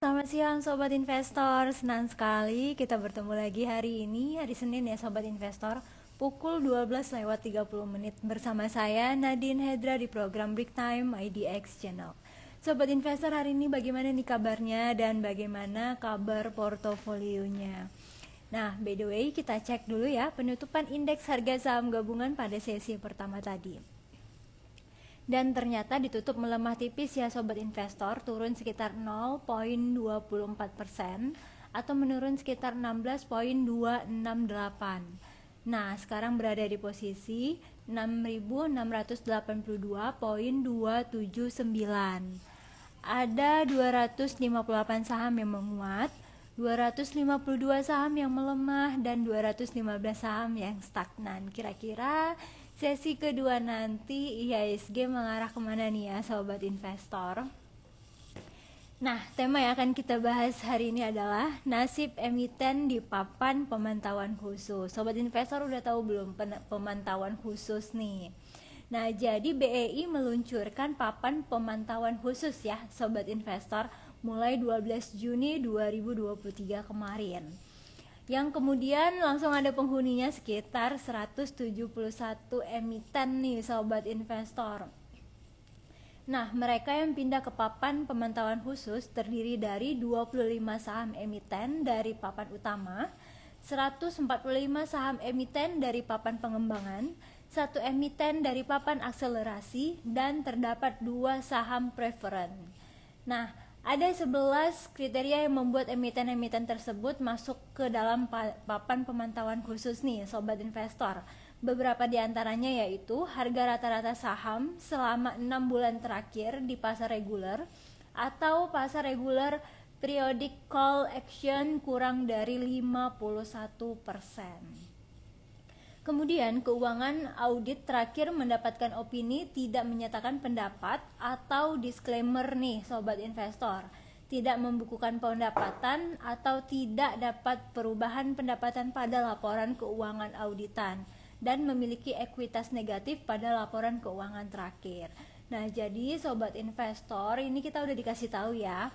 Selamat siang Sobat Investor, senang sekali kita bertemu lagi hari ini, hari Senin ya Sobat Investor, pukul 12:30 bersama saya Nadine Hedra di program Break Time IDX Channel. Sobat Investor, hari ini bagaimana nih kabarnya dan bagaimana kabar portofolionya? Nah, by the way kita cek dulu ya penutupan indeks harga saham gabungan pada sesi pertama tadi. Dan ternyata ditutup melemah tipis ya Sobat Investor, turun sekitar 0,24% atau menurun sekitar 16,268. Nah, sekarang berada di posisi 6.682,279. Ada 258 saham yang menguat, 252 saham yang melemah, dan 215 saham yang stagnan. Kira-kira sesi kedua nanti IHSG mengarah kemana nih ya Sobat Investor? Nah, tema yang akan kita bahas hari ini adalah nasib emiten di papan pemantauan khusus. Sobat Investor udah tahu belum pemantauan khusus nih? Nah, jadi BEI meluncurkan papan pemantauan khusus ya Sobat Investor mulai 12 Juni 2023 kemarin. Yang kemudian langsung ada penghuninya sekitar 171 emiten nih Sobat Investor. Nah, mereka yang pindah ke papan pemantauan khusus terdiri dari 25 saham emiten dari papan utama, 145 saham emiten dari papan pengembangan, 1 emiten dari papan akselerasi, dan terdapat 2 saham preferen. Nah, ada 11 kriteria yang membuat emiten-emiten tersebut masuk ke dalam papan pemantauan khusus nih Sobat Investor. Beberapa di antaranya yaitu harga rata-rata saham selama 6 bulan terakhir di pasar reguler atau pasar reguler periodic call action kurang dari 51%. Kemudian keuangan audit terakhir mendapatkan opini tidak menyatakan pendapat atau disclaimer nih Sobat Investor. Tidak membukukan pendapatan atau tidak dapat perubahan pendapatan pada laporan keuangan auditan dan memiliki ekuitas negatif pada laporan keuangan terakhir. Nah, jadi Sobat Investor, ini kita udah dikasih tahu ya,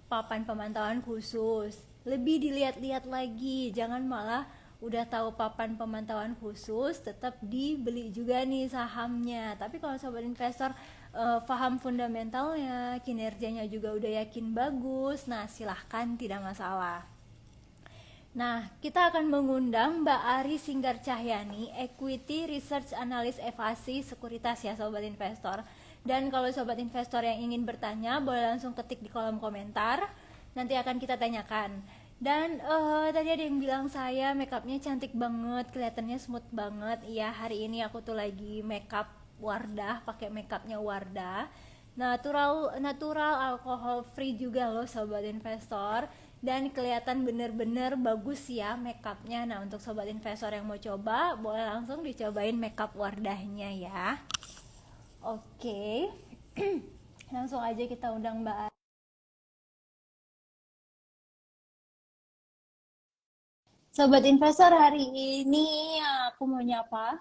papan pemantauan khusus. Lebih dilihat-lihat lagi, jangan malah udah tahu papan pemantauan khusus tetap dibeli juga nih sahamnya. Tapi kalau Sobat Investor paham fundamentalnya, kinerjanya juga udah yakin bagus, nah silahkan, tidak masalah. Nah, kita akan mengundang Mbak Ari Singgar Cahyani, Equity Research Analyst FAC Sekuritas ya Sobat Investor. Dan kalau Sobat Investor yang ingin bertanya, boleh langsung ketik di kolom komentar, nanti akan kita tanyakan. Dan tadi ada yang bilang saya makeupnya cantik banget, kelihatannya smooth banget. Iya, hari ini aku tuh lagi makeup Wardah, pakai makeupnya Wardah. Natural alkohol free juga loh Sobat Investor, dan kelihatan bener-bener bagus ya makeupnya. Nah, untuk Sobat Investor yang mau coba, boleh langsung dicobain makeup Wardahnya ya. Oke. Langsung aja kita undang Mbak. Sobat Investor, hari ini aku mau nyapa.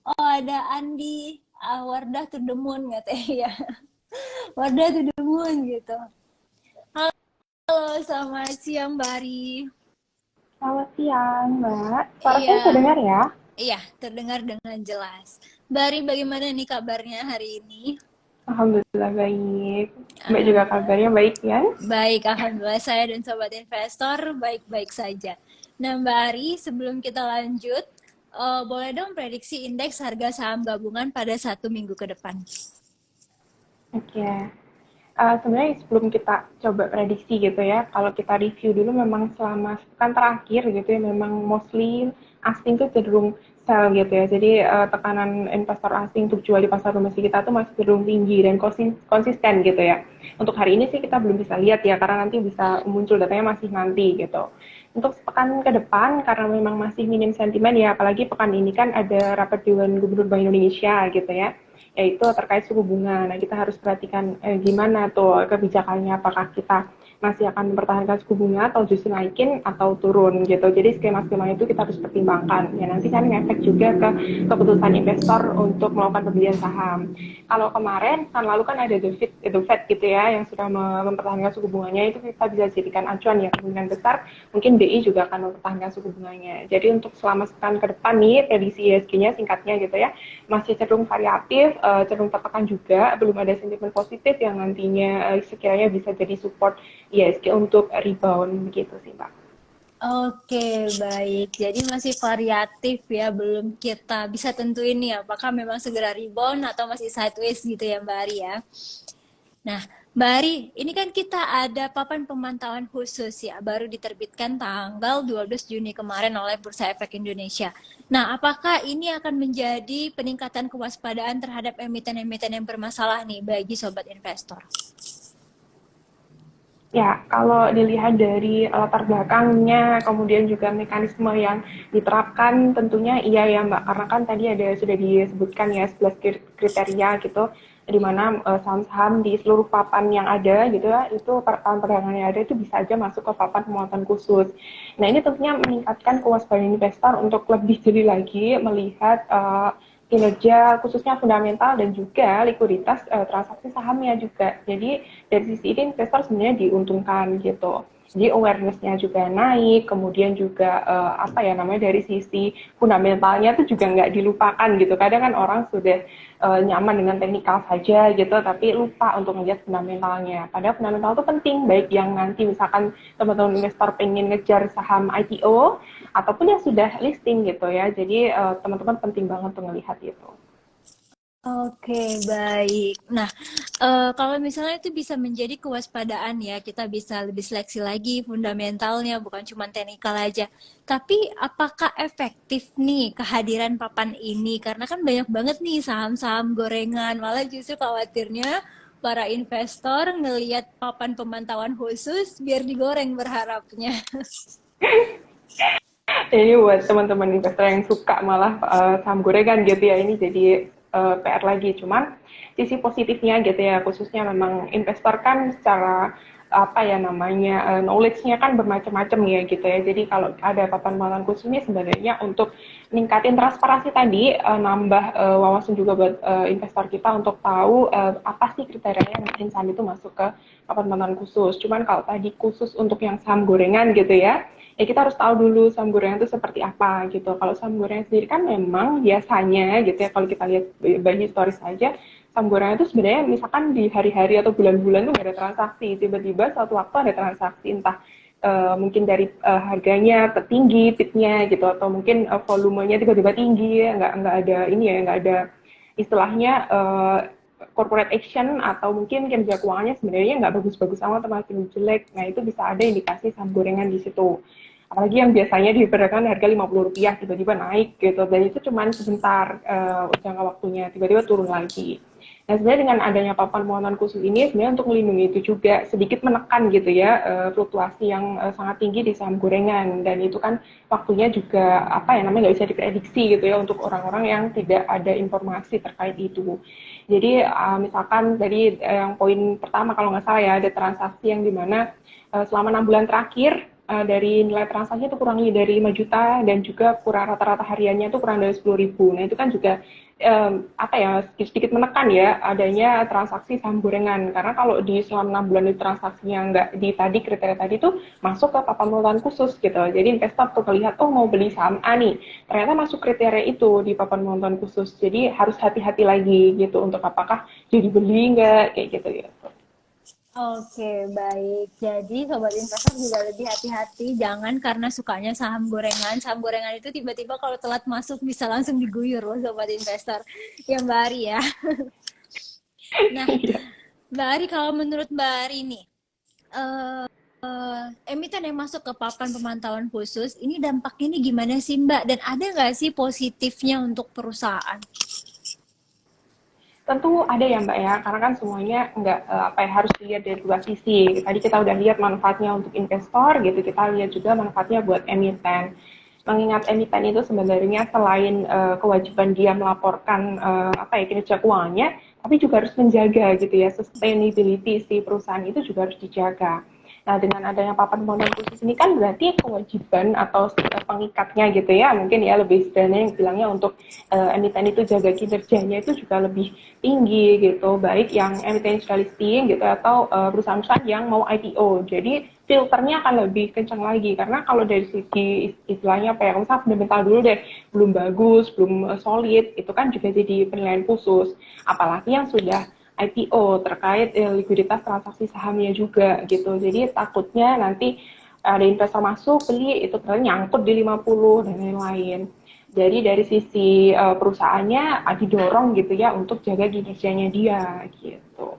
Oh, ada Andi, Wardah to the moon katanya ya. Wardah to the moon gitu. Halo, selamat siang Mbak Ari. Selamat siang, Mbak. Suara saya Iya, terdengar ya? iya, terdengar dengan jelas. Mbak Ari, bagaimana nih kabarnya hari ini? Alhamdulillah baik. Mbak juga Alhamdulillah. kabarnya baik ya? Baik, Alhamdulillah saya dan Sobat Investor baik-baik saja. Nah Mbak Ari, sebelum kita lanjut, boleh dong prediksi indeks harga saham gabungan pada 1 minggu ke depan? Oke. Sebenarnya sebelum kita coba prediksi gitu ya, kalau kita review dulu memang selama sepekan terakhir gitu ya, memang mostly asing tuh cenderung sell gitu ya. Jadi tekanan investor asing untuk jual di pasar domestik kita tuh masih cenderung tinggi dan konsisten gitu ya. Untuk hari ini sih kita belum bisa lihat ya, karena nanti bisa muncul datanya masih nanti gitu. Untuk sepekan ke depan, karena memang masih minim sentimen ya, apalagi pekan ini kan ada rapat Dewan Gubernur Bank Indonesia gitu ya, yaitu terkait suku bunga. Nah, kita harus perhatikan gimana tuh kebijakannya, apakah kita masih akan mempertahankan suku bunga atau justru naikin atau turun gitu. Jadi skema-skema itu kita harus pertimbangkan. Ya nanti kan ngefek juga ke keputusan investor untuk melakukan pembelian saham. Kalau kemarin kan lalu kan ada the Fed gitu ya yang sudah mempertahankan suku bunganya, itu kita bisa jadikan acuan ya, kemungkinan besar mungkin BI juga akan mempertahankan suku bunganya. Jadi untuk selama sepekan ke depan nih prediksi ISG-nya singkatnya gitu ya masih cenderung variatif, cenderung tertekan juga, belum ada sentimen positif yang nantinya sekiranya bisa jadi support ISG untuk rebound gitu sih Mbak. Oke, baik. Jadi masih variatif ya, belum kita bisa tentuin nih apakah memang segera rebound atau masih sideways gitu ya Mbak Ari ya. Nah, Mbak Ari, ini kan kita ada papan pemantauan khusus ya, baru diterbitkan tanggal 12 Juni kemarin oleh Bursa Efek Indonesia. Nah, apakah ini akan menjadi peningkatan kewaspadaan terhadap emiten-emiten yang bermasalah nih bagi sobat investor? Ya, kalau dilihat dari latar belakangnya, kemudian juga mekanisme yang diterapkan, tentunya iya ya Mbak, karena kan tadi sudah disebutkan ya 11 kriteria gitu, di mana saham-saham di seluruh papan yang ada gitu ya, itu papan perdagangan yang ada itu bisa aja masuk ke papan pemuatan khusus. Nah ini tentunya meningkatkan kewaspadaan investor untuk lebih jeli lagi melihat kinerja khususnya fundamental dan juga likuiditas transaksi sahamnya juga. Jadi dari sisi ini investor sebenarnya diuntungkan gitu. Jadi awareness-nya juga naik, kemudian juga apa ya namanya dari sisi fundamentalnya itu juga nggak dilupakan gitu. Kadang kan orang sudah nyaman dengan teknikal saja gitu, tapi lupa untuk melihat fundamentalnya. Padahal fundamental itu penting, baik yang nanti misalkan teman-teman investor pengen ngejar saham IPO ataupun yang sudah listing gitu ya. Jadi teman-teman penting banget untuk melihat itu. Oke, baik. Nah, kalau misalnya itu bisa menjadi kewaspadaan ya, kita bisa lebih seleksi lagi fundamentalnya, bukan cuma teknikal aja. Tapi apakah efektif nih kehadiran papan ini? Karena kan banyak banget nih saham-saham gorengan, malah justru khawatirnya para investor ngelihat papan pemantauan khusus biar digoreng berharapnya. Ini buat teman-teman investor yang suka malah saham gorengan gitu ya, ini jadi PR lagi. Cuman sisi positifnya gitu ya, khususnya memang investor kan secara apa ya namanya knowledge-nya kan bermacam-macam ya gitu ya. Jadi kalau ada papan pemantauan khusus ini sebenarnya untuk meningkatin transparansi tadi, nambah wawasan juga buat investor kita untuk tahu apa sih kriterianya yang bikin saham itu masuk ke papan pemantauan khusus. Cuman kalau tadi khusus untuk yang saham gorengan gitu ya kita harus tahu dulu saham gorengan itu seperti apa gitu. Kalau saham gorengan sendiri kan memang biasanya gitu ya, kalau kita lihat banyak stories saja, saham gorengan itu sebenarnya misalkan di hari-hari atau bulan-bulan itu nggak ada transaksi, tiba-tiba suatu waktu ada transaksi entah mungkin dari harganya tinggi, pitnya gitu, atau mungkin volumenya tiba-tiba tinggi, ya, nggak ada ini ya, nggak ada istilahnya corporate action atau mungkin kinerja keuangannya sebenarnya nggak bagus-bagus amat atau makin jelek. Nah itu bisa ada indikasi saham gorengan di situ. Apalagi yang biasanya diperdagangkan harga Rp50 tiba-tiba naik gitu, dan itu cuma sebentar jangka waktunya, tiba-tiba turun lagi. Nah sebenarnya dengan adanya papan penguatan khusus ini sebenarnya untuk melindungi itu juga sedikit menekan gitu ya fluktuasi yang sangat tinggi di saham gorengan, dan itu kan waktunya juga apa ya namanya nggak bisa diprediksi gitu ya untuk orang-orang yang tidak ada informasi terkait itu. Jadi misalkan dari yang poin pertama kalau nggak salah ya ada transaksi yang dimana selama 6 bulan terakhir dari nilai transaksi itu kurang lebih dari 5 juta dan juga kurang rata-rata hariannya itu kurang dari 10.000. Nah itu kan juga apa ya sedikit menekan ya adanya transaksi saham gorengan, karena kalau di selama 6 bulan itu transaksinya nggak di tadi kriteria tadi itu masuk ke papan penguatan khusus gitu. Jadi investor tuh melihat oh mau beli saham A nih, ternyata masuk kriteria itu di papan penguatan khusus. Jadi harus hati-hati lagi gitu untuk apakah jadi beli nggak kayak gitu gitu. Oke, baik. Jadi sobat investor juga lebih hati-hati, jangan karena sukanya saham gorengan. Saham gorengan itu tiba-tiba kalau telat masuk bisa langsung diguyur loh sobat investor. Ya Mbak Ari ya. Nah, Mbak Ari kalau menurut Mbak Ari nih, emiten yang masuk ke papan pemantauan khusus, ini dampaknya ini gimana sih Mbak? Dan ada nggak sih positifnya untuk perusahaan? Tentu ada ya Mbak ya, karena kan semuanya nggak apa ya harus dilihat dari dua sisi. Tadi kita udah lihat manfaatnya untuk investor gitu, kita lihat juga manfaatnya buat emiten. Mengingat emiten itu sebenarnya selain kewajiban dia melaporkan apa ya kinerja keuangannya, tapi juga harus menjaga gitu ya sustainability si perusahaan itu juga harus dijaga. Nah, dengan adanya papan pemantauan khusus ini kan berarti kewajiban atau pengikatnya gitu ya, mungkin ya lebih sederhana yang bilangnya untuk emiten itu jaga kinerjanya itu juga lebih tinggi gitu, baik yang emiten sudah listing gitu atau perusahaan-perusahaan yang mau IPO. Jadi filternya akan lebih kencang lagi karena kalau dari segi istilahnya apa ya, misalnya fundamental dulu deh, belum bagus, belum solid, itu kan juga jadi penilaian khusus. Apalagi yang sudah IPO terkait likuiditas transaksi sahamnya juga gitu. Jadi takutnya nanti ada investor masuk beli itu ternyata nyangkut di 50 dan lain-lain. Jadi dari sisi perusahaannya didorong gitu ya untuk jaga kinerjanya dia gitu.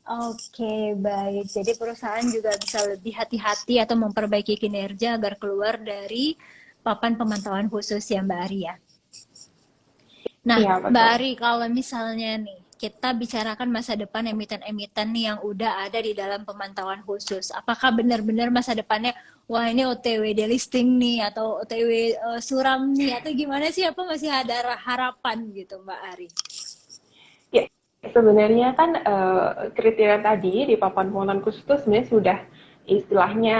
Oke, baik. Jadi perusahaan juga bisa lebih hati-hati atau memperbaiki kinerja agar keluar dari papan pemantauan khusus ya Mbak Ari ya. Nah, Iya Mbak betul. Ari, kalau misalnya nih, kita bicarakan masa depan emiten-emiten nih yang udah ada di dalam pemantauan khusus. Apakah benar-benar masa depannya, wah ini OTW delisting nih, atau OTW suram nih, atau gimana sih? Apa masih ada harapan gitu, Mbak Ari? Ya, sebenarnya kan kriteria tadi di papan pemantauan khusus itu sebenarnya sudah istilahnya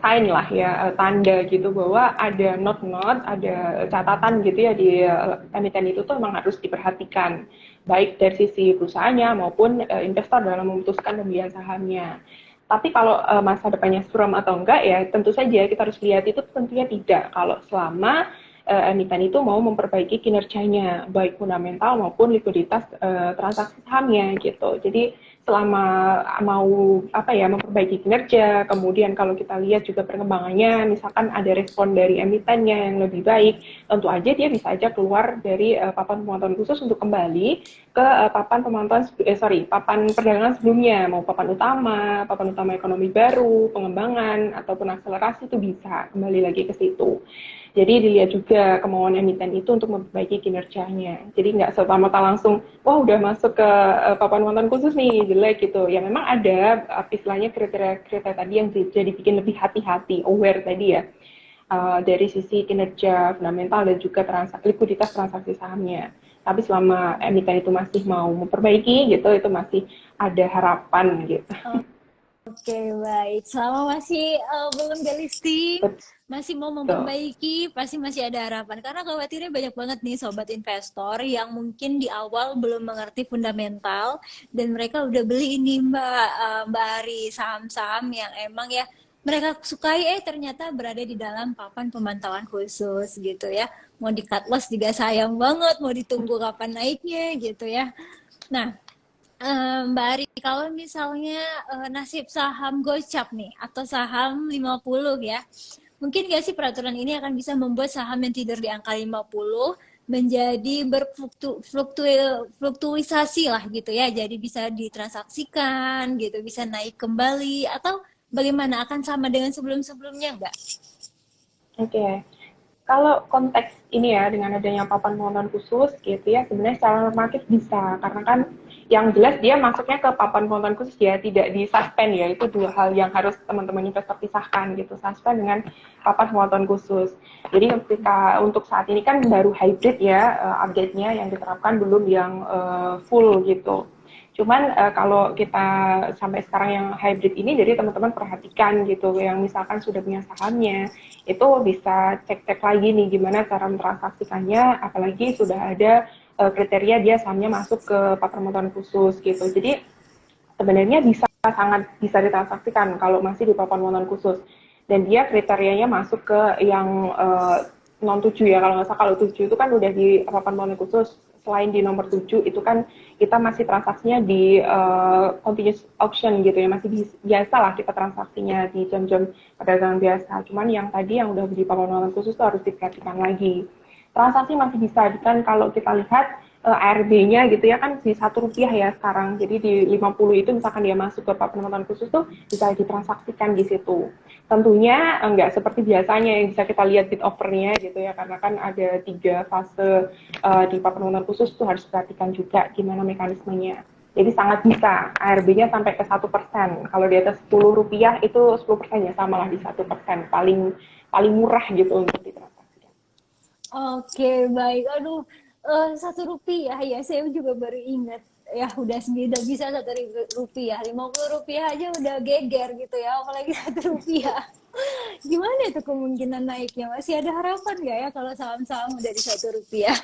sign lah ya, tanda gitu bahwa ada not-not, ada catatan gitu ya di emiten itu tuh memang harus diperhatikan, baik dari sisi perusahaannya maupun investor dalam memutuskan pembelian sahamnya. Tapi kalau masa depannya suram atau enggak ya tentu saja kita harus lihat itu tentunya tidak kalau selama emiten itu mau memperbaiki kinerjanya baik fundamental maupun likuiditas transaksi sahamnya gitu. Jadi selama mau apa ya memperbaiki kinerja, kemudian kalau kita lihat juga perkembangannya, misalkan ada respon dari emitennya yang lebih baik, tentu aja dia bisa aja keluar dari papan pemantauan khusus untuk kembali ke papan pemantauan papan perdagangan sebelumnya, mau papan utama ekonomi baru, pengembangan ataupun akselerasi itu bisa kembali lagi ke situ. Jadi dilihat juga kemauan emiten itu untuk memperbaiki kinerjanya. Jadi nggak serta-merta langsung, wah udah masuk ke papan pemantauan khusus nih, jelek gitu. Ya memang ada istilahnya kriteria-kriteria tadi yang jadi bikin lebih hati-hati, aware tadi ya. Dari sisi kinerja fundamental dan juga likuiditas transaksi sahamnya. Tapi selama emiten itu masih mau memperbaiki gitu, itu masih ada harapan gitu. Oke, baik. Selama masih belum delisting, masih mau Betul. memperbaiki, pasti masih ada harapan. Karena khawatirnya banyak banget nih sobat investor yang mungkin di awal belum mengerti fundamental dan mereka udah beli ini Mbak Ari saham-saham yang emang ya mereka sukai ternyata berada di dalam papan pemantauan khusus gitu ya. Mau di cut loss juga sayang banget, mau ditunggu kapan naiknya gitu ya. Nah, Mbak Ari, kalau misalnya nasib saham gocap nih, atau saham 50 ya, mungkin nggak sih peraturan ini akan bisa membuat saham yang tidur di angka 50 menjadi berfluktuisasi lah gitu ya, jadi bisa ditransaksikan gitu, bisa naik kembali, atau bagaimana akan sama dengan sebelum-sebelumnya nggak? Oke. Okay. Kalau konteks ini ya dengan adanya papan pemantauan khusus gitu ya sebenarnya secara normatif bisa karena kan yang jelas dia masuknya ke papan pemantauan khusus ya tidak di suspend ya itu dua hal yang harus teman-teman investor pisahkan gitu suspend dengan papan pemantauan khusus. Jadi ketika untuk saat ini kan baru hybrid ya update-nya yang diterapkan belum yang full gitu. Cuman kalau kita sampai sekarang yang hybrid ini, jadi teman-teman perhatikan gitu, yang misalkan sudah punya sahamnya, itu bisa cek-cek lagi nih gimana cara mentransaksikannya, apalagi sudah ada kriteria dia sahamnya masuk ke papan pemantauan khusus gitu. Jadi sebenarnya bisa sangat bisa ditransaksikan kalau masih di papan pemantauan khusus. Dan dia kriterianya masuk ke yang non 7 ya kalau nggak salah kalau 7 itu kan udah di papan pemantauan khusus selain di nomor 7 itu kan kita masih transaksinya di continuous auction gitu ya masih biasa lah kita transaksinya di jam-jam perdagangan biasa cuman yang tadi yang udah di papan pemantauan khusus itu harus diperhatikan lagi transaksi masih bisa kan kalau kita lihat ARB-nya gitu ya kan di Rp1 ya sekarang. Jadi di 50 itu misalkan dia masuk ke pemantauan khusus tuh bisa ditransaksikan di situ. Tentunya enggak seperti biasanya yang bisa kita lihat bid offer-nya gitu ya karena kan ada 3 fase di pemantauan khusus tuh harus perhatikan juga gimana mekanismenya. Jadi sangat bisa ARB-nya sampai ke 1%. Kalau di atas Rp10 itu 10% ya sama lah di 1%. Paling murah gitu untuk ditransaksikan. Oke, baik. Aduh, Rp1 ya, saya juga baru ingat. ya udah udah bisa 1.000 rupiah, 50 rupiah aja udah geger gitu ya, apalagi 1 rupiah. Gimana itu kemungkinan naiknya? Masih ada harapan nggak ya kalau saham-saham udah di 1 rupiah?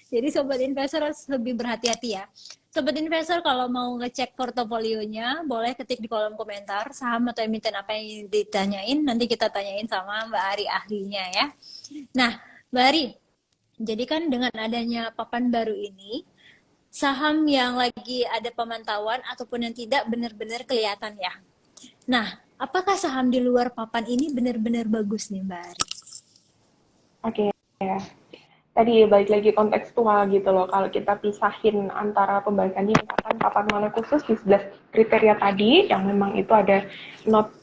Jadi sobat investor harus lebih berhati-hati ya. Sobat investor kalau mau ngecek portofolionya, boleh ketik di kolom komentar saham atau emiten apa yang ditanyain. Nanti kita tanyain sama Mbak Ari ahlinya ya. Nah, Mbak Ari, jadi kan dengan adanya papan baru ini, saham yang lagi ada pemantauan ataupun yang tidak benar-benar kelihatan ya. Nah, apakah saham di luar papan ini benar-benar bagus nih Mbak Ari? Oke, ya. Tadi balik lagi kontekstual gitu loh. Kalau kita pisahin antara pembahasannya misalkan papan mana khusus di 11 kriteria tadi yang memang itu ada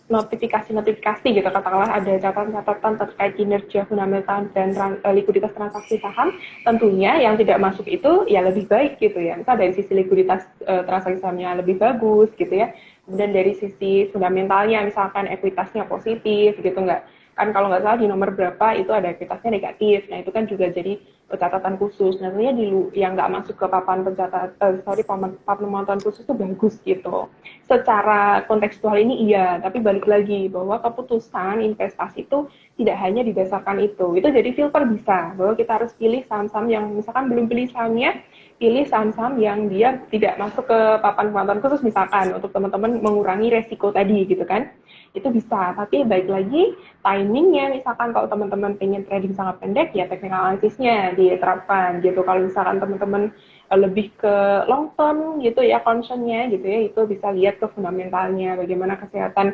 notifikasi-notifikasi gitu, katakanlah ada catatan-catatan terkait kinerja fundamental dan likuiditas transaksi saham, tentunya yang tidak masuk itu ya lebih baik gitu ya. Misal dari sisi likuiditas transaksi sahamnya lebih bagus gitu ya. Kemudian dari sisi fundamentalnya misalkan ekuitasnya positif gitu, nggak kan kalau nggak salah di nomor berapa itu ada ekuitasnya negatif. Nah itu kan juga jadi catatan khusus. Nah tentunya yang nggak masuk ke papan papan pemantauan khusus itu bagus gitu. Secara kontekstual ini iya, tapi balik lagi bahwa keputusan investasi itu tidak hanya didasarkan itu. Itu jadi filter bisa bahwa kita harus pilih saham-saham yang misalkan belum pilih sahamnya, pilih saham-saham yang dia tidak masuk ke papan pemantauan khusus misalkan untuk teman-teman mengurangi resiko tadi gitu kan. Itu bisa, tapi baik lagi timingnya, misalkan kalau teman-teman pengen trading sangat pendek, ya teknik analisisnya diterapkan gitu. Kalau misalkan teman-teman lebih ke long term gitu ya, concernnya gitu ya, itu bisa lihat ke fundamentalnya, bagaimana kesehatan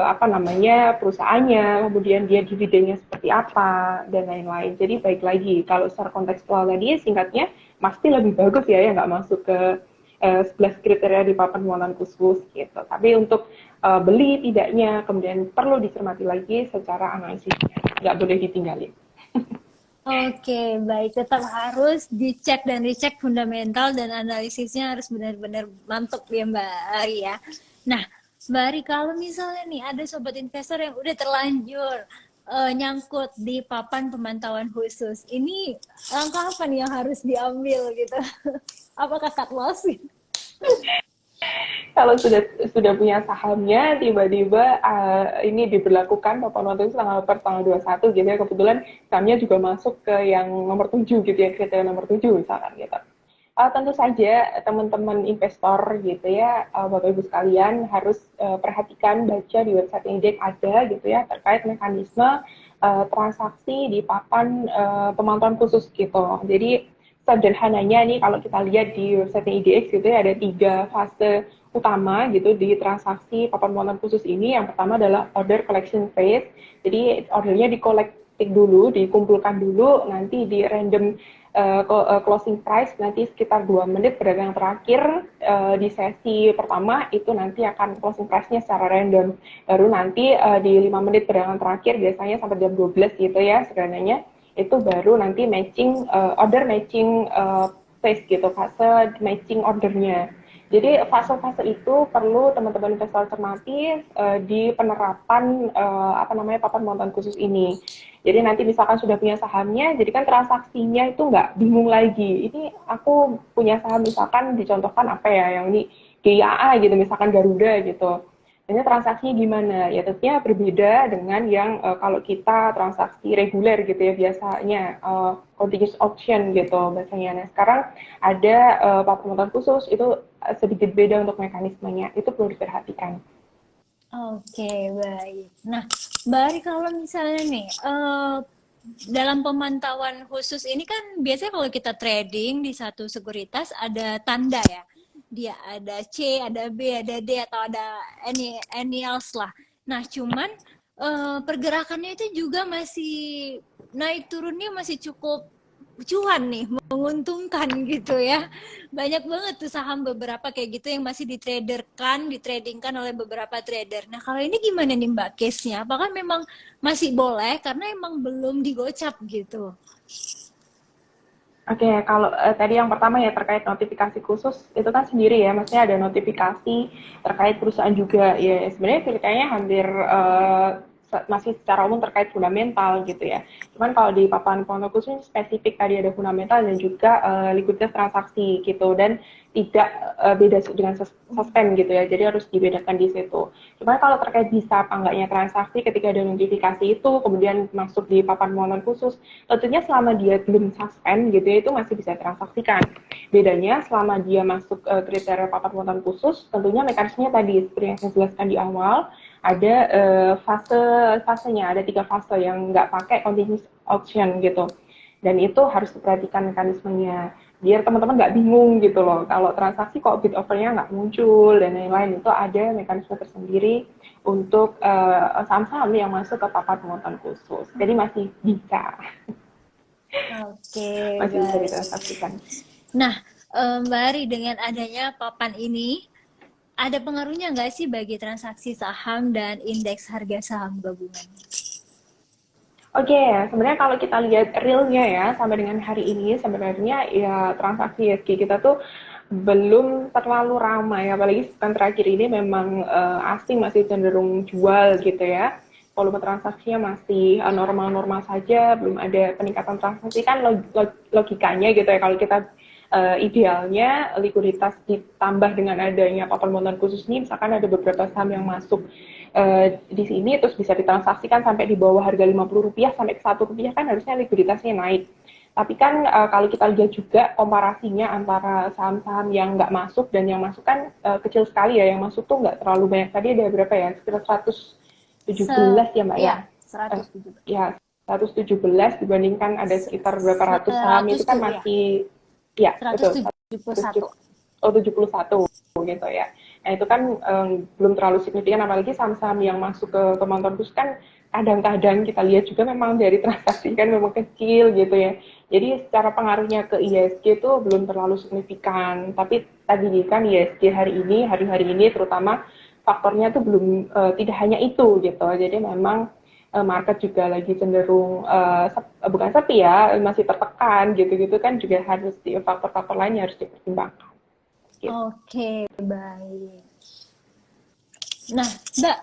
apa namanya perusahaannya, kemudian dia dividennya seperti apa dan lain-lain. Jadi baik lagi, kalau secara kontekstual tadi singkatnya, pasti lebih bagus ya yang nggak masuk ke 11 kriteria di papan pengeluaran khusus gitu. Tapi untuk beli tidaknya kemudian perlu dicermati lagi secara analisisnya, nggak boleh ditinggalin. Oke, baik. Tetap harus dicek dan dicek fundamental dan analisisnya harus benar-benar mantap ya Mbak Ari ya. Nah, Mbak Ari, kalau misalnya nih ada sobat investor yang udah terlanjur nyangkut di papan pemantauan khusus, ini langkah apa nih yang harus diambil gitu? Apakah cut loss? Kalau sudah punya sahamnya tiba-tiba ini diberlakukan papan waktu itu tanggal 21 gitu ya, kebetulan sahamnya juga masuk ke yang nomor 7 gitu ya, kriteria nomor 7 misalkan gitu. Tentu saja teman-teman investor gitu ya, Bapak Ibu sekalian harus perhatikan, baca di website Indeks ada gitu ya terkait mekanisme transaksi di papan pemantauan khusus gitu. Jadi sederhananya nih kalau kita lihat di website IDX gitu ya, ada 3 fase utama gitu di transaksi papan pemantauan khusus ini. Yang pertama adalah order collection phase. Jadi ordernya dikolektif dulu, dikumpulkan dulu, nanti di random closing price nanti sekitar 2 menit perdagangan terakhir di sesi pertama itu nanti akan closing price-nya secara random. Baru nanti di 5 menit perdagangan terakhir biasanya sampai jam 12 gitu ya sebenarnya itu baru nanti matching order matching phase gitu, fase matching ordernya. Jadi fase-fase itu perlu teman-teman investor cermati di penerapan apa namanya papan pemantauan khusus ini. Jadi nanti misalkan sudah punya sahamnya, jadi kan transaksinya itu nggak bingung lagi. Ini aku punya saham misalkan dicontohkan apa ya, yang ini GIAA gitu, misalkan Garuda gitu. Ini transaksinya gimana? Ya tentunya berbeda dengan yang kalau kita transaksi reguler gitu ya biasanya continuous option gitu bahasanya. Nah sekarang ada pemantauan khusus itu sedikit beda untuk mekanismenya. Itu perlu diperhatikan. Oke, baik. Nah, Mbak Ari kalau misalnya nih, dalam pemantauan khusus ini kan biasanya kalau kita trading di satu sekuritas ada tanda ya. Dia ada C, ada B, ada D, atau ada any else lah. Nah, cuman pergerakannya itu juga masih naik turunnya masih cukup cuan nih, menguntungkan gitu ya. Banyak banget tuh saham beberapa kayak gitu yang masih ditradingkan oleh beberapa trader. Nah, kalau ini gimana nih Mbak case-nya? Apakah memang masih boleh karena emang belum digocap gitu? Oke, kalau tadi yang pertama ya terkait notifikasi khusus itu kan sendiri ya, maksudnya ada notifikasi terkait perusahaan juga ya. Sebenarnya ceritanya hampir masih secara umum terkait fundamental gitu ya. Cuman kalau di paparan pengontrol khusus spesifik tadi ada fundamental dan juga likuiditas transaksi gitu, dan tidak beda dengan suspend gitu ya. Jadi harus dibedakan di situ. Cuman kalau terkait bisa apa enggaknya transaksi ketika ada notifikasi itu kemudian masuk di papan pengontrol khusus, tentunya selama dia belum suspend gitu ya itu masih bisa transaksikan. Bedanya selama dia masuk kriteria papan pengontrol khusus, tentunya mekanismenya tadi seperti yang saya jelaskan di awal, ada fasenya, ada 3 fase yang nggak pakai continuous auction gitu. Dan itu harus diperhatikan mekanismenya, biar teman-teman nggak bingung gitu loh. Kalau transaksi kok bid offer-nya nggak muncul dan lain-lain, itu ada mekanisme tersendiri untuk saham-saham yang masuk ke papan pengontrol khusus. Jadi masih bisa. Oke, Masih bisa baik. ditransaksikan. Nah, Mbak Ari, dengan adanya papan ini, ada pengaruhnya nggak sih bagi transaksi saham dan indeks harga saham gabungan? Oke, sebenarnya kalau kita lihat realnya ya, sampai dengan hari ini, sebenarnya ya transaksi ISG kita tuh belum terlalu ramai, apalagi sepekan terakhir ini memang asing masih cenderung jual gitu ya. Volume transaksinya masih normal-normal saja, belum ada peningkatan transaksi, kan logikanya gitu ya, kalau kita idealnya likuiditas ditambah dengan adanya papan penonton khusus ini, misalkan ada beberapa saham yang masuk di sini terus bisa ditransaksikan sampai di bawah harga Rp50 sampai ke Rp1 kan harusnya likuiditasnya naik. Tapi kan kalau kita lihat juga komparasinya antara saham-saham yang nggak masuk dan yang masuk kan kecil sekali ya. Yang masuk tuh nggak terlalu banyak. Tadi ada berapa ya? Sekitar 117 ya Mbak ya? Iya, 117. Ya, 117 dibandingkan ada sekitar berapa ratus saham itu 100 kan tuh ya. masih, ya betul, 171. 71 gitu ya. Nah itu kan belum terlalu signifikan, apalagi saham-saham yang masuk ke penonton khusus kan kadang-kadang kita lihat juga memang dari transaksi kan memang kecil gitu ya. Jadi secara pengaruhnya ke ISG itu belum terlalu signifikan. Tapi tadi kan ISG hari-hari ini terutama faktornya tuh belum tidak hanya itu gitu. Jadi memang market juga lagi cenderung bukan sepi ya, masih tertekan gitu-gitu kan juga harus faktor-faktor lainnya harus dipertimbangkan. Gitu. Oke, baik. Nah, Mbak,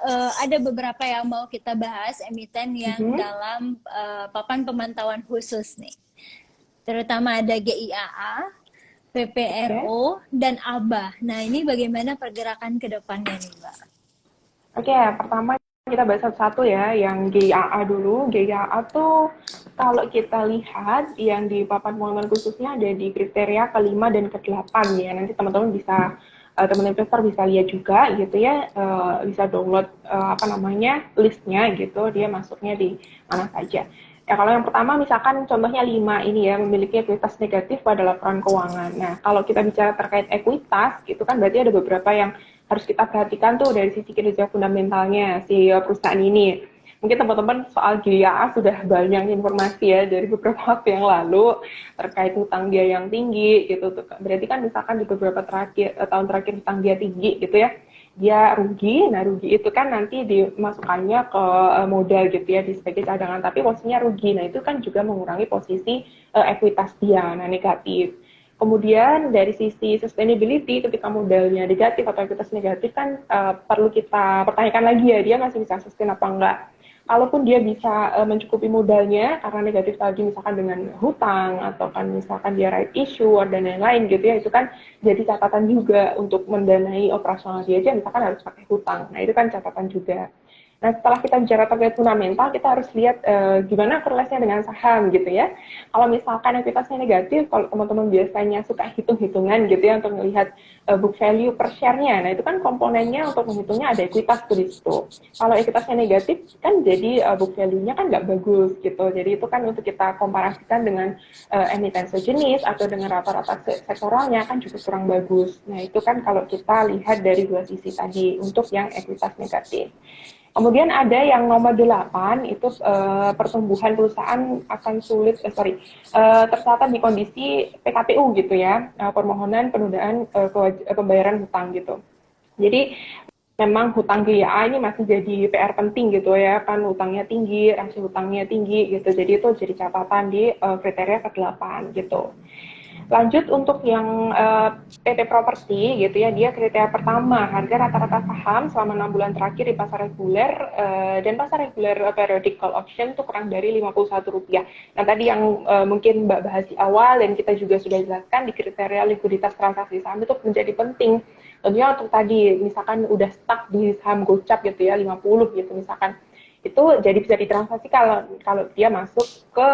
ada beberapa yang mau kita bahas emiten yang dalam papan pemantauan khusus nih. Terutama ada GIAA, PPRO, dan ABA. Nah, ini bagaimana pergerakan ke depannya nih, Mbak? Oke, pertama kita bahas satu-satu ya, yang GIAA dulu. GIAA tuh kalau kita lihat yang di papan pengumuman khususnya ada di kriteria ke-5 dan ke-8 ya. Nanti teman-teman bisa teman-teman investor bisa lihat juga gitu ya, bisa download listnya gitu, dia masuknya di mana saja. Ya kalau yang pertama misalkan contohnya 5 ini ya, memiliki ekuitas negatif pada laporan keuangan. Nah kalau kita bicara terkait ekuitas gitu kan berarti ada beberapa yang harus kita perhatikan tuh dari sisi kinerja fundamentalnya si perusahaan ini. Mungkin teman-teman soal GIAA sudah banyak informasi ya dari beberapa waktu yang lalu terkait hutang dia yang tinggi gitu. Berarti kan misalkan di beberapa tahun terakhir hutang dia tinggi gitu ya, dia rugi. Nah rugi itu kan nanti dimasukkannya ke modal gitu ya di sebagai cadangan, tapi posisinya rugi. Nah itu kan juga mengurangi posisi ekuitas dia, nah negatif. Kemudian dari sisi sustainability, ketika modalnya negatif atau ekuitas negatif kan perlu kita pertanyakan lagi ya, dia masih bisa sustain apa enggak. Kalaupun dia bisa mencukupi modalnya karena negatif tadi misalkan dengan hutang atau kan misalkan dia right issue dan lain-lain gitu ya, itu kan jadi catatan juga untuk mendanai operasional dia aja misalkan harus pakai hutang. Nah itu kan catatan juga. Nah setelah kita bicara terkait fundamental, kita harus lihat gimana korelasinya dengan saham gitu ya. Kalau misalkan ekuitasnya negatif, kalau teman-teman biasanya suka hitung-hitungan gitu ya untuk melihat book value per share-nya, nah itu kan komponennya untuk menghitungnya ada ekuitas tuh di situ. Kalau ekuitasnya negatif kan jadi book value-nya kan nggak bagus gitu. Jadi itu kan untuk kita komparasikan dengan emiten sejenis atau dengan rata-rata sektoralnya kan juga kurang bagus. Nah itu kan kalau kita lihat dari dua sisi tadi untuk yang ekuitas negatif. Kemudian ada yang nomor 8, itu pertumbuhan perusahaan akan sulit, tercatat di kondisi PKPU gitu ya, permohonan penundaan pembayaran hutang gitu. Jadi memang hutang GIA ini masih jadi PR penting gitu ya, kan hutangnya tinggi, rasio hutangnya tinggi gitu, jadi itu jadi catatan di kriteria ke-8 gitu. Lanjut untuk yang PT Properti gitu ya, dia kriteria pertama, harga rata-rata saham selama 6 bulan terakhir di pasar reguler dan pasar reguler periodic call option itu kurang dari Rp51. Nah tadi yang mungkin Mbak bahas di awal dan kita juga sudah jelaskan di kriteria likuiditas transaksi saham itu menjadi penting. Tentunya untuk tadi misalkan udah stuck di saham gocap gitu ya 50 gitu misalkan, itu jadi bisa ditransaksi kalau kalau dia masuk ke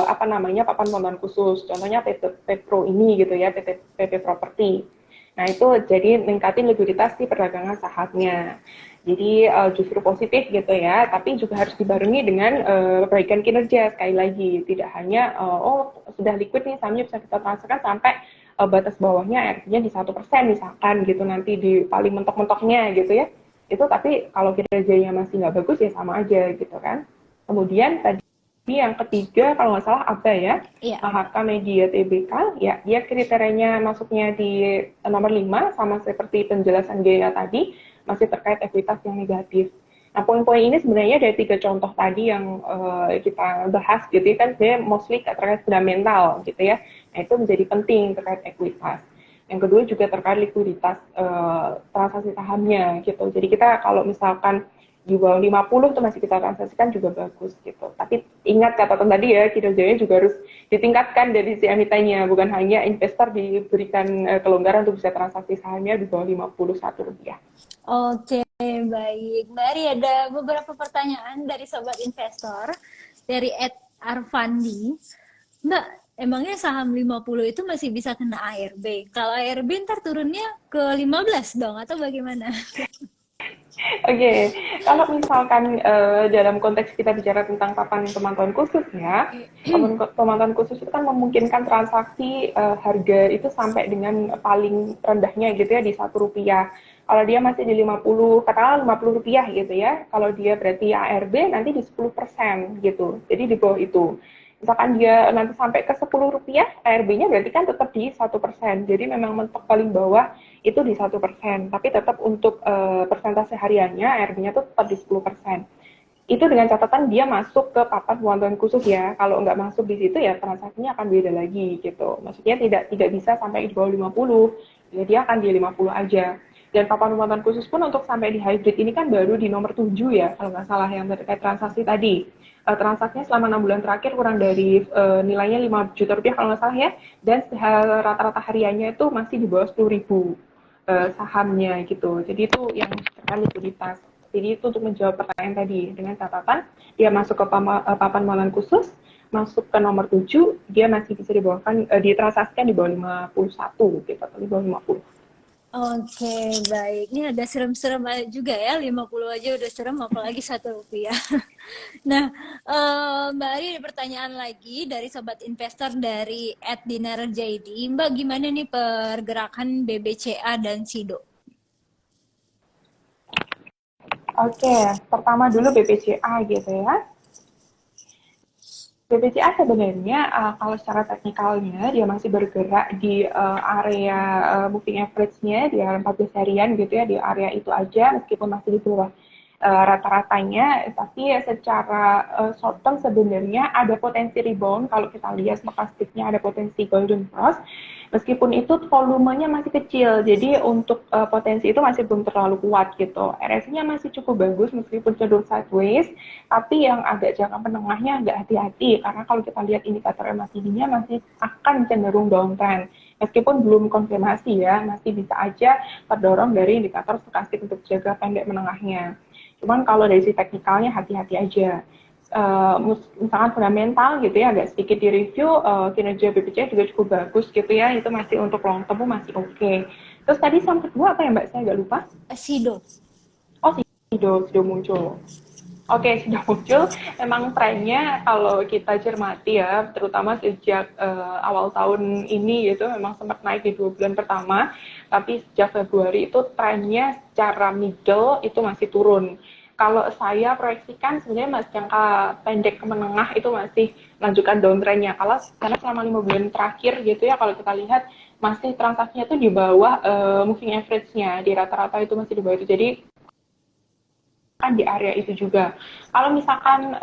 apa namanya papan pembayaran khusus, contohnya Pepro ini gitu ya, PP Property. Nah itu jadi meningkatin likuiditas di perdagangan sahamnya. Jadi justru positif gitu ya, tapi juga harus dibarengi dengan perbaikan kinerja sekali lagi. Tidak hanya oh sudah liquid nih sahamnya bisa kita transferkan sampai batas bawahnya artinya di 1% misalkan gitu nanti di paling mentok-mentoknya gitu ya, itu tapi kalau kinerjanya masih nggak bagus ya sama aja gitu kan. Kemudian tadi yang ketiga kalau nggak salah apa ya, Iya. HK Media Tbk, ya dia kriterianya masuknya di nomor 5 sama seperti penjelasan Gaya tadi, masih terkait ekuitas yang negatif. Nah, poin-poin ini sebenarnya dari 3 contoh tadi yang kita bahas gitu kan, sebenarnya mostly terkait fundamental gitu ya. Nah, itu menjadi penting terkait ekuitas. Yang kedua juga terkait likuiditas transaksi sahamnya gitu. Jadi kita kalau misalkan di bawah 50 itu masih kita transaksikan juga bagus gitu. Tapi ingat catatan tadi ya, kinerjanya juga harus ditingkatkan dari si emitennya, bukan hanya investor diberikan kelonggaran untuk bisa transaksi sahamnya di bawah Rp51. Oke, baik. Mbak Ari, ada beberapa pertanyaan dari sobat investor dari Ed Arfandi. Mbak, emangnya saham 50 itu masih bisa kena ARB? Kalau ARB ntar turunnya ke 15 dong, atau bagaimana? Oke, kalau misalkan dalam konteks kita bicara tentang papan pemantauan khusus ya, papan pemantauan khusus itu kan memungkinkan transaksi harga itu sampai dengan paling rendahnya gitu ya di Rp1. Kalau dia masih di 50, katakanlah Rp50 gitu ya. Kalau dia berarti ARB nanti di 10% gitu. Jadi di bawah itu. Misalkan dia nanti sampai ke Rp10, ARB-nya berarti kan tetap di 1%. Jadi memang mentok paling bawah itu di 1%, tapi tetap untuk persentase hariannya ARB-nya tuh tetap di 10%. Itu dengan catatan dia masuk ke papan pemantauan khusus ya. Kalau nggak masuk di situ ya transaksinya akan beda lagi gitu. Maksudnya tidak bisa sampai di bawah 50, ya dia akan di 50 aja. Dan papan pemantauan khusus pun untuk sampai di hybrid ini kan baru di nomor 7 ya, kalau nggak salah yang terkait transaksi tadi. Transaksinya selama 6 bulan terakhir kurang dari nilainya Rp5 juta kalau nggak salah ya, dan rata-rata hariannya itu masih di bawah 10.000 sahamnya gitu. Jadi itu yang terkait likuiditas. Jadi itu untuk menjawab pertanyaan tadi dengan catatan dia masuk ke papan pengenalan khusus, masuk ke nomor 7, dia masih bisa dibawakan ditransaksikan di bawah 51 gitu atau di bawah 50. Oke, baik. Ini ada serem-serem juga ya, 50 aja udah serem, apalagi Rp1. Nah, Mbak Ari ada pertanyaan lagi dari sobat investor dari @dinarJD. Mbak, gimana nih pergerakan BBCA dan SIDO? Oke, pertama dulu BPCA gitu ya. BPCA sebenarnya kalau secara teknikalnya dia masih bergerak di area moving average-nya di area 14 harian gitu ya, di area itu aja meskipun masih di bawah rata-ratanya, tapi secara short term sebenarnya ada potensi rebound. Kalau kita lihat stokastiknya ada potensi golden cross, meskipun itu volumenya masih kecil, jadi untuk potensi itu masih belum terlalu kuat gitu. RSI-nya masih cukup bagus meskipun cenderung sideways, tapi yang agak jangka menengahnya agak hati-hati karena kalau kita lihat indikator MACD-nya masih akan cenderung downtrend. Meskipun belum konfirmasi ya, masih bisa aja terdorong dari indikator stokastik untuk jangka pendek menengahnya. Cuman kalau dari sisi teknikalnya hati-hati aja. Misalkan fundamental gitu ya, agak sedikit di review, kinerja BPCA juga cukup bagus gitu ya, itu masih untuk long term masih oke. Terus tadi saham kedua apa ya Mbak, saya agak lupa. SIDO. Oh, sudah muncul. Oke, sudah muncul. Memang trennya kalau kita cermati ya, terutama sejak awal tahun ini gitu, memang sempat naik di 2 bulan pertama, tapi sejak Februari itu trennya secara middle itu masih turun. Kalau saya proyeksikan sebenarnya mas jangka pendek ke menengah itu masih lanjutkan downtrendnya. Karena selama 5 bulan terakhir gitu ya, kalau kita lihat masih transaksinya itu di bawah moving average-nya, di rata-rata itu masih di bawah itu. Jadi kan di area itu juga. Kalau misalkan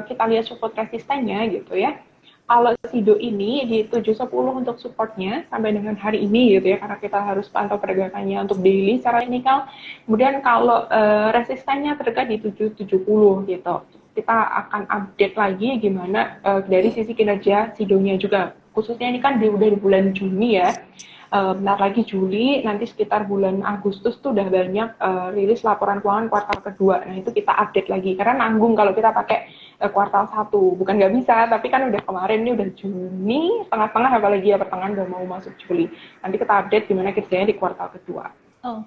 kita lihat support resistennya gitu ya, kalau Sido ini di 7.10 untuk supportnya sampai dengan hari ini gitu ya, karena kita harus pantau pergerakannya untuk daily secara teknikal. Kemudian kalau resistennya terdekat di 7.70 gitu. Kita akan update lagi gimana dari sisi kinerja Sidonya juga. Khususnya ini kan udah di bulan Juni ya. Bentar lagi Juli, nanti sekitar bulan Agustus tuh udah banyak rilis laporan keuangan kuartal kedua. Nah itu kita update lagi, karena nanggung kalau kita pakai kuartal satu. Bukan nggak bisa, tapi kan udah kemarin, ini udah Juni, tengah-tengah apalagi ya, pertengahan udah mau masuk Juli. Nanti kita update gimana kerjanya di kuartal kedua. Oh.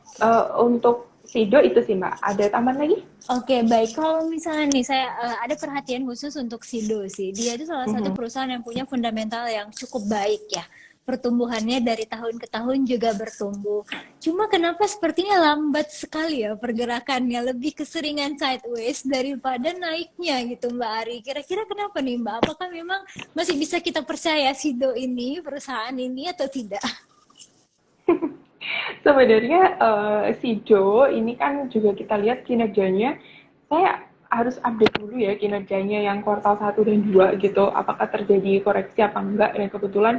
Untuk Sido itu sih Mbak, ada tambahan lagi? Oke, baik. Kalau misalnya nih, saya ada perhatian khusus untuk Sido sih. Dia itu salah satu Mhm. perusahaan yang punya fundamental yang cukup baik ya. Pertumbuhannya dari tahun ke tahun juga bertumbuh. Cuma kenapa sepertinya lambat sekali ya pergerakannya, lebih keseringan sideways daripada naiknya gitu Mbak Ari. Kira-kira kenapa nih Mbak? Apakah memang masih bisa kita percaya Sido ini, perusahaan ini atau tidak? Sebenarnya Sido ini kan juga kita lihat kinerjanya, saya harus update dulu ya kinerjanya yang kuartal satu dan 2 gitu, apakah terjadi koreksi apa enggak, dan kebetulan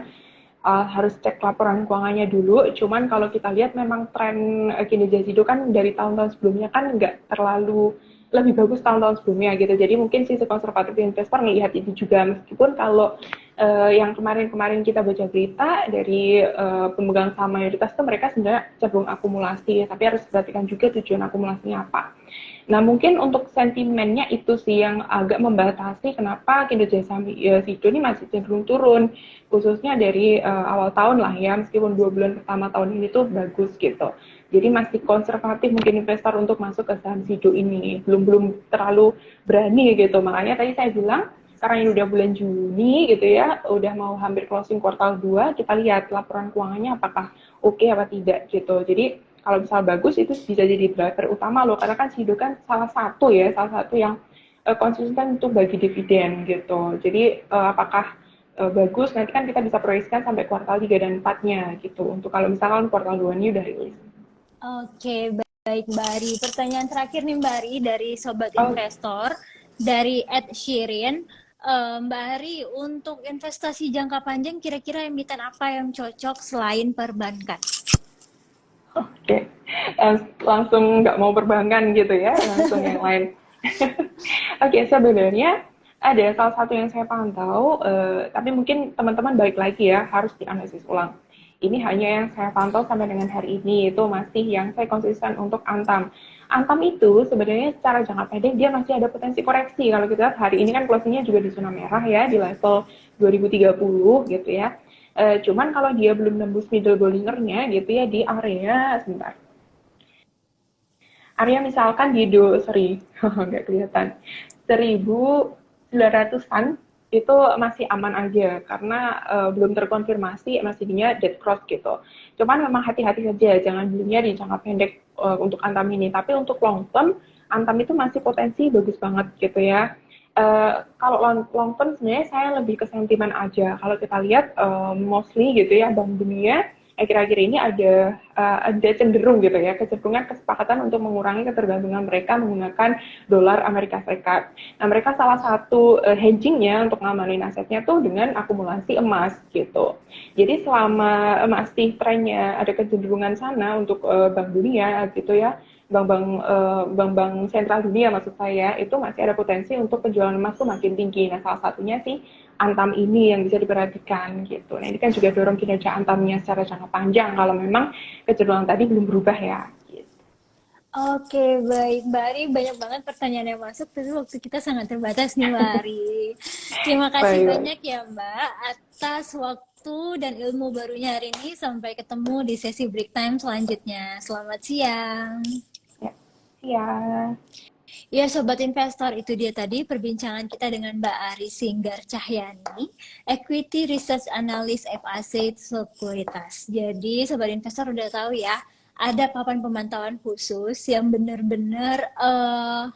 harus cek laporan keuangannya dulu. Cuman kalau kita lihat memang tren kinerja Sido kan dari tahun-tahun sebelumnya kan nggak terlalu lebih bagus tahun-tahun sebelumnya gitu. Jadi mungkin sisi konservatif investor melihat itu juga, meskipun kalau yang kemarin-kemarin kita baca berita dari pemegang saham mayoritas itu mereka sebenarnya cenderung akumulasi, tapi harus perhatikan juga tujuan akumulasinya apa. Nah, mungkin untuk sentimennya itu sih yang agak membatasi kenapa kinerja saham Sido ini masih cenderung turun, khususnya dari awal tahun lah ya, meskipun 2 bulan pertama tahun ini tuh bagus gitu. Jadi masih konservatif mungkin investor untuk masuk ke saham Sido ini, belum terlalu berani gitu. Makanya tadi saya bilang, karena ini udah bulan Juni gitu ya, udah mau hampir closing kuartal 2, kita lihat laporan keuangannya apakah oke apa tidak gitu. Jadi kalau misal bagus itu bisa jadi driver utama loh, karena kan Sido kan salah satu yang konsisten untuk bagi dividen gitu. Jadi apakah bagus, nanti kan kita bisa proyeksikan sampai kuartal 3 dan 4-nya gitu, untuk kalau misalkan kuartal 2 ini udah rilis. Oke, baik Mbak Ari. Pertanyaan terakhir nih Mbak Ari dari Sobat Oh, Investor, dari Ed Shirin. Mbak Ari, untuk investasi jangka panjang kira-kira emiten apa yang cocok selain perbankan? oke. Okay. Langsung nggak mau perbankan gitu ya, langsung yang lain. Oke, sebenarnya ada salah satu yang saya pantau, tapi mungkin teman-teman balik lagi ya, harus dianalisis ulang. Ini hanya yang saya pantau sampai dengan hari ini, itu masih yang saya konsisten untuk Antam. Antam itu sebenarnya secara jangka pendek dia masih ada potensi koreksi. Kalau kita lihat hari ini kan closingnya juga di zona merah ya, di level 2030 gitu ya. Cuman kalau dia belum nembus middle Bollinger-nya gitu ya, di area sebentar. Area misalkan di nggak kelihatan, 1.900-an itu masih aman aja, karena belum terkonfirmasi, masih dia dead cross gitu. Cuman memang hati-hati saja, jangan belinya di jangka pendek untuk Antam ini. Tapi untuk long term, Antam itu masih potensi bagus banget gitu ya. Kalau long term sebenarnya saya lebih ke sentimen aja. Kalau kita lihat mostly gitu ya, Bank Dunia akhir-akhir ini ada cenderung gitu ya, kecenderungan kesepakatan untuk mengurangi ketergantungan mereka menggunakan dolar Amerika Serikat. Nah, mereka salah satu hedgingnya untuk ngamanin asetnya tuh dengan akumulasi emas gitu. Jadi selama masih trennya ada kecenderungan sana untuk Bank Dunia gitu ya, bank-bank sentral dunia maksud saya, itu masih ada potensi untuk penjualan emas tuh makin tinggi. Nah, salah satunya sih Antam ini yang bisa diperhatikan gitu. Nah, ini kan juga dorong kinerja Antamnya secara jangka panjang kalau memang kecenderungan tadi belum berubah ya. Gitu. Oke, baik Mbak Ari. Banyak banget pertanyaan yang masuk, tapi waktu kita sangat terbatas nih Mbak Ari. Terima kasih Baik, baik. banyak ya Mbak atas waktu dan ilmu barunya hari ini. Sampai ketemu di sesi break time selanjutnya. Selamat siang. Ya. Ya. Ya, Sobat Investor, itu dia tadi perbincangan kita dengan Mbak Ari Singgar Cahyani, Equity Research Analyst FAC Sekuritas. Jadi, Sobat Investor udah tahu ya, ada papan pemantauan khusus yang benar-benar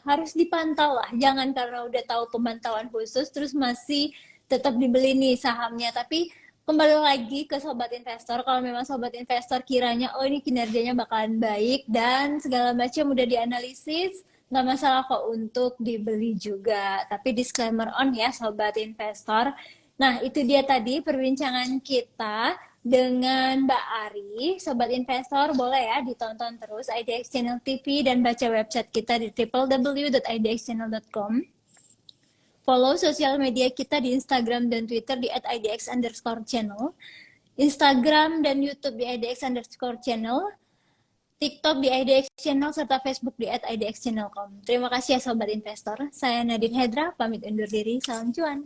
harus dipantau lah. Jangan karena udah tahu pemantauan khusus, terus masih tetap dibeli nih sahamnya. Tapi kembali lagi ke sobat investor, kalau memang sobat investor kiranya oh ini kinerjanya bakalan baik dan segala macam udah dianalisis, nggak masalah kok untuk dibeli juga. Tapi disclaimer on ya sobat investor, Nah, itu dia tadi perbincangan kita dengan Mbak Ari. Sobat investor, boleh ya ditonton terus IDX Channel TV dan baca website kita di www.idxchannel.com. Follow sosial media kita di Instagram dan Twitter di @idx_channel. Instagram dan YouTube di idx_channel. TikTok di IDX Channel serta Facebook di @idxchannel.com. Terima kasih ya Sobat Investor. Saya Nadine Hedra, pamit undur diri. Salam cuan.